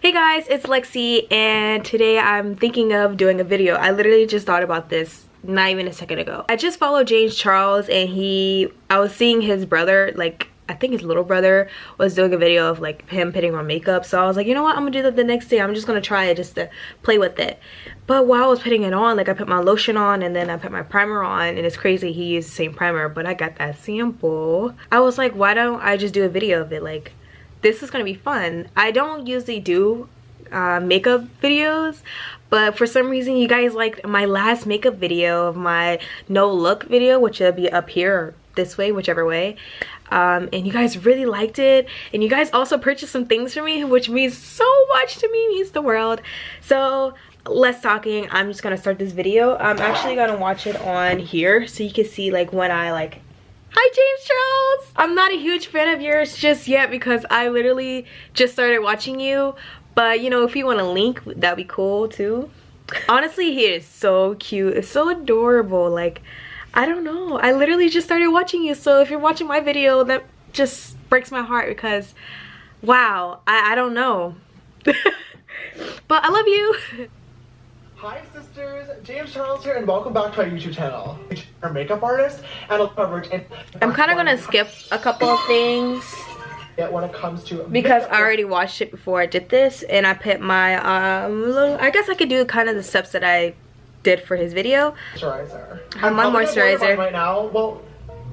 Hey guys, it's Lexi, and today I'm thinking of doing a video. I literally just thought about this not even a second ago. I just followed James Charles, and I was seeing his brother, like I think his little brother was doing a video of like him putting on makeup. So I was like, you know what, I'm gonna do that the next day. I'm just gonna try it just to play with it. But while I was putting it on, like I put my lotion on and then I put my primer on, and it's crazy he used the same primer, but I got that sample. I was like, why don't I just do a video of it? Like, this is gonna be fun. I don't usually do makeup videos, but for some reason you guys liked my last makeup video of my no look video, which will be up here or this way, whichever way, and you guys really liked it, and you guys also purchased some things for me, which means so much to me, means the world. So less talking, I'm just gonna start this video. I'm actually gonna watch it on here so you can see like when I like, hi James Charles! I'm not a huge fan of yours just yet because I literally just started watching you, but you know, if you want a link, that'd be cool too. Honestly, he is so cute. It's so adorable. Like, I don't know, I literally just started watching you, so if you're watching my video, that just breaks my heart because wow, I don't know. But I love you. Hi sisters, James Charles here, and welcome back to our YouTube channel. Our makeup artist and I'm kind of gonna skip a couple of things when it comes to because I already watched it before I did this, and I put my I guess I could do kind of the steps that I did for his video. Moisturizer. I'm my moisturizer right now. Well,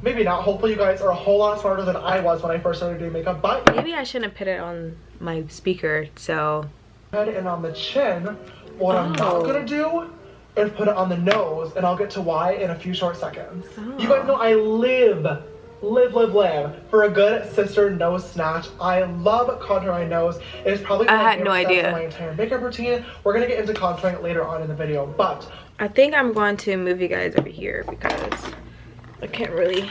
maybe not. Hopefully you guys are a whole lot smarter than I was when I first started doing makeup, but maybe I shouldn't put it on my speaker. So and on the chin. What I'm not gonna do is put it on the nose, and I'll get to why in a few short seconds. You guys know I live for a good sister nose snatch. I love contouring my nose. It is probably I had no idea. my entire makeup routine. We're gonna get into contouring later on in the video, but I think I'm going to move you guys over here because I can't really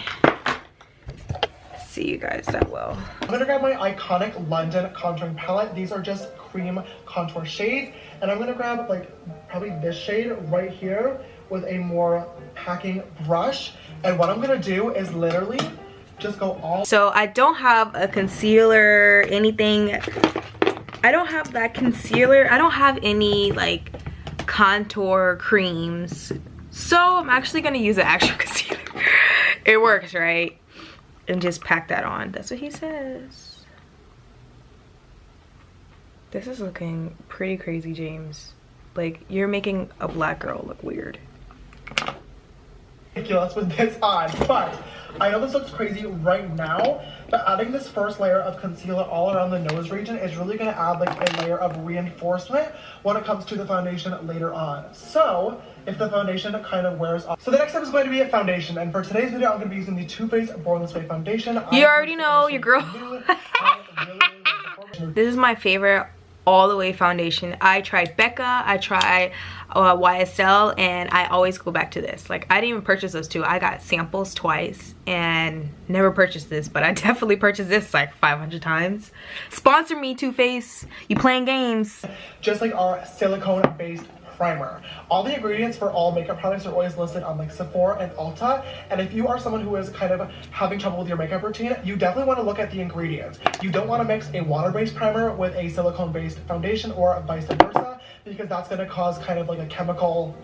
see you guys that well. I'm gonna grab my iconic London contouring palette. These are just cream contour shades, and I'm gonna grab like probably this shade right here with a more packing brush, and what I'm gonna do is literally just go all. So I don't have a concealer, anything. I don't have that concealer. I don't have any like contour creams, so I'm actually gonna use an actual concealer. It works, right? And just pack that on. That's what he says. This is looking pretty crazy, James. Like, you're making a black girl look weird. Ridiculous with this on, but I know this looks crazy right now, but adding this first layer of concealer all around the nose region is really going to add like a layer of reinforcement when it comes to the foundation later on. So if the foundation kind of wears off. So the next step is going to be a foundation, and for today's video I'm going to be using the Too Faced Born This Way foundation. You already know your girl. This is my favorite all the way foundation. I tried Becca, I tried YSL, and I always go back to this. Like, I didn't even purchase those two. I got samples twice and never purchased this, but I definitely purchased this like 500 times. Sponsor me, Too Faced. You playing games. Just like our silicone based primer. All the ingredients for all makeup products are always listed on like Sephora and Ulta, and if you are someone who is kind of having trouble with your makeup routine, you definitely want to look at the ingredients. You don't want to mix a water-based primer with a silicone-based foundation or vice versa, because that's going to cause kind of like a chemical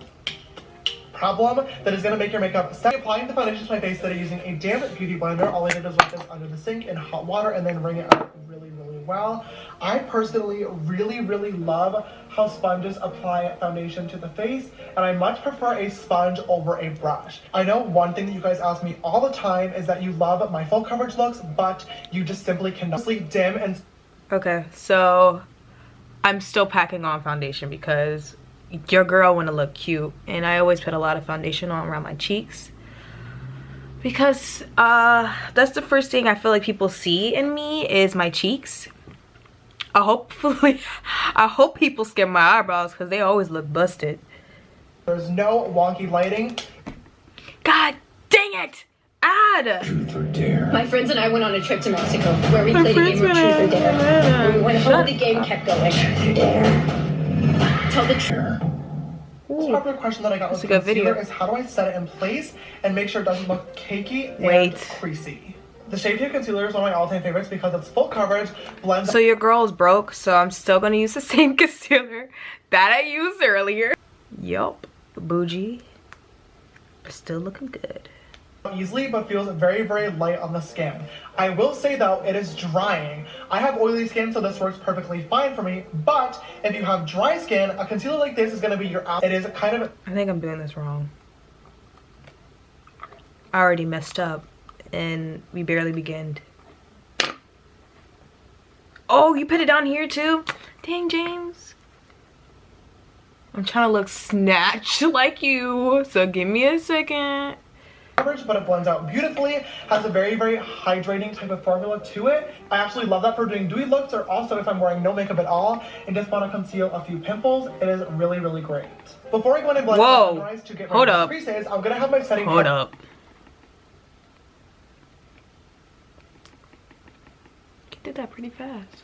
problem that is going to make your makeup set. Applying the foundation to my face today using a damp beauty blender. All I did is wet this under the sink in hot water and then wring it out really well. I personally really love how sponges apply foundation to the face, and I much prefer a sponge over a brush. I know one thing that you guys ask me all the time is that you love my full coverage looks, but you just simply cannot sleep dim and. Okay, so I'm still packing on foundation because your girl want to look cute, and I always put a lot of foundation on around my cheeks because that's the first thing I feel like people see in me is my cheeks. I hope people skip my eyebrows because they always look busted. There's no wonky lighting. God dang it! Add! Truth or dare. My friends and I went on a trip to Mexico where we played a game of Truth or Dare. When we went home, the game kept going. Truth or dare. Tell the truth. This popular question that I got with concealer is how do I set it in place and make sure it doesn't look cakey and creasy? The Shade Tape Concealer is one of my all-time favorites because it's full coverage, blends. So your girl's broke, so I'm still gonna use the same concealer that I used earlier. Yup, bougie. Still looking good. Easily, but feels very, very light on the skin. I will say though, it is drying. I have oily skin, so this works perfectly fine for me, but if you have dry skin, a concealer like this is gonna be your It is kind of... I think I'm doing this wrong. I already messed up and we barely began. Oh, you put it on here too? Dang, James. I'm trying to look snatched like you, so give me a second. But it blends out beautifully, has a very, very hydrating type of formula to it. I absolutely love that for doing dewy looks, or also if I'm wearing no makeup at all and just want to conceal a few pimples. It is really, really great. Before I go in and blend my eyes to get rid of the creases, I'm gonna have my setting. Hold up. You did that pretty fast.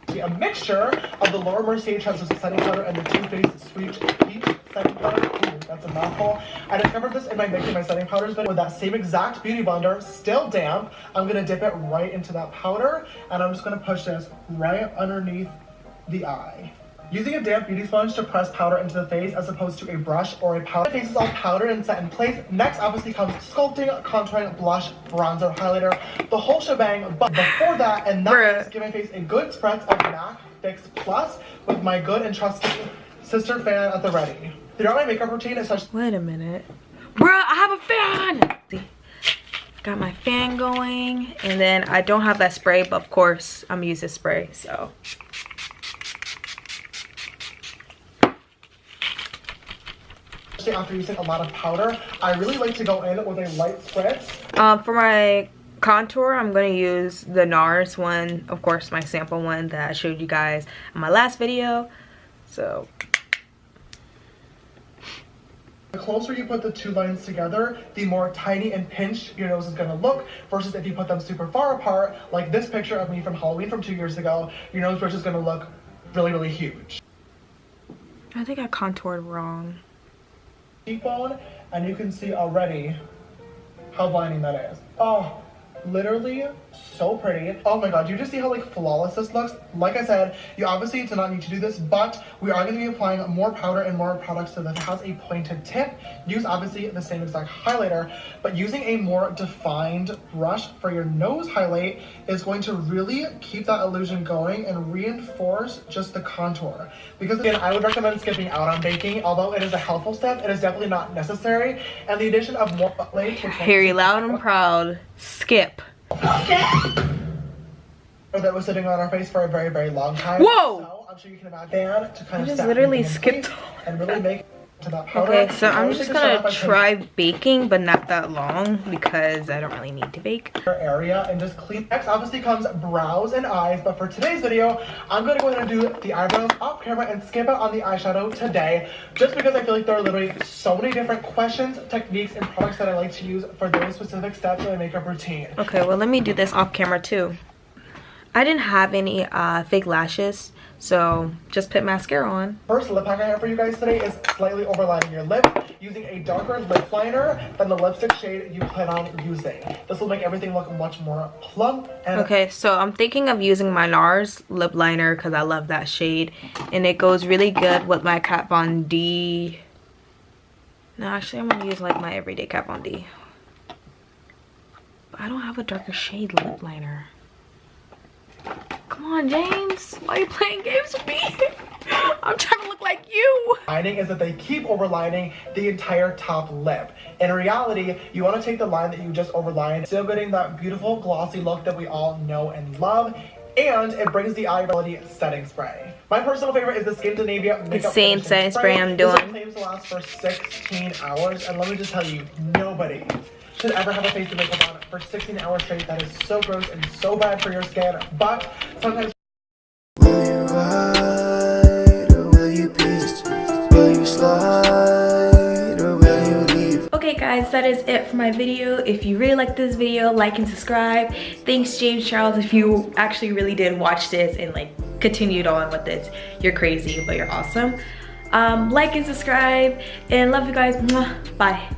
A mixture of the Laura Mercier translucent setting powder and the Too Faced Sweet Peach setting powder. Ooh, that's a mouthful. I discovered this in my making my setting powders, but with that same exact beauty blender, still damp, I'm gonna dip it right into that powder, and I'm just gonna push this right underneath the eye. Using a damp beauty sponge to press powder into the face as opposed to a brush or a powder. The face is all powdered and set in place. Next obviously comes sculpting, contouring, blush, bronzer, highlighter, the whole shebang. But before that, and that is give my face a good spritz of MAC Fix Plus with my good and trusted sister fan at the ready. Throughout my makeup routine, it's such... Wait a minute. Bruh, I have a fan! See? Got my fan going, and then I don't have that spray, but of course I'm gonna use this spray, so. After using a lot of powder, I really like to go in with a light spritz. For my contour, I'm going to use the NARS one, of course my sample one that I showed you guys in my last video. So the closer you put the two lines together, the more tiny and pinched your nose is going to look, versus if you put them super far apart, like this picture of me from Halloween from 2 years ago, your nose bridge is going to look really, really huge. I think I contoured wrong. Cheekbone, and you can see already how blinding that is. Oh, literally so pretty. Oh my god, you just see how like flawless this looks? Like I said, you obviously do not need to do this, but we are going to be applying more powder and more products so that it has a pointed tip. Use obviously the same exact highlighter, but using a more defined brush for your nose highlight is going to really keep that illusion going and reinforce just the contour. Because again, I would recommend skipping out on baking. Although it is a helpful step, it is definitely not necessary. And the addition of more layers, Hear you loud and proud. Skip. Okay. That was sitting on our face for a very, very long time. Whoa! So I'm sure you can imagine to kind of just literally skipped and really make to that powder. Okay, so I'm just gonna try baking, but not that long because I don't really need to bake. Area and just clean. Next obviously comes brows and eyes, but for today's video, I'm gonna go ahead and do the eyebrows off camera and skip out on the eyeshadow today, just because I feel like there are literally so many different questions, techniques, and products that I like to use for those specific steps in my makeup routine. Okay, well let me do this off camera too. I didn't have any fake lashes, so just put mascara on. First lip hack I have for you guys today is slightly overlining your lip using a darker lip liner than the lipstick shade you plan on using. This will make everything look much more plump. And okay, so I'm thinking of using my NARS lip liner because I love that shade, and it goes really good with my Kat Von D. No, actually I'm gonna use like my everyday Kat Von D. But I don't have a darker shade lip liner. Come on, James. Why are you playing games with me? I'm trying to look like you. Lining is that they keep overlining the entire top lip. In reality, you want to take the line that you just overlined, still getting that beautiful glossy look that we all know and love, and it brings the eye ability setting spray. My personal favorite is the Scandinavia Makeup the same setting spray I'm doing. This claims to last for 16 hours, and let me just tell you, nobody should ever have a face of makeup on for 16 hours straight. That is so gross and so bad for your skin, but sometimes... Will you ride or will you peace? Will you slide or will you leave? Okay guys, that is it for my video. If you really liked this video, like and subscribe. Thanks James Charles if you actually really did watch this and like continued on with this. You're crazy, but you're awesome. Like and subscribe, and love you guys. Bye.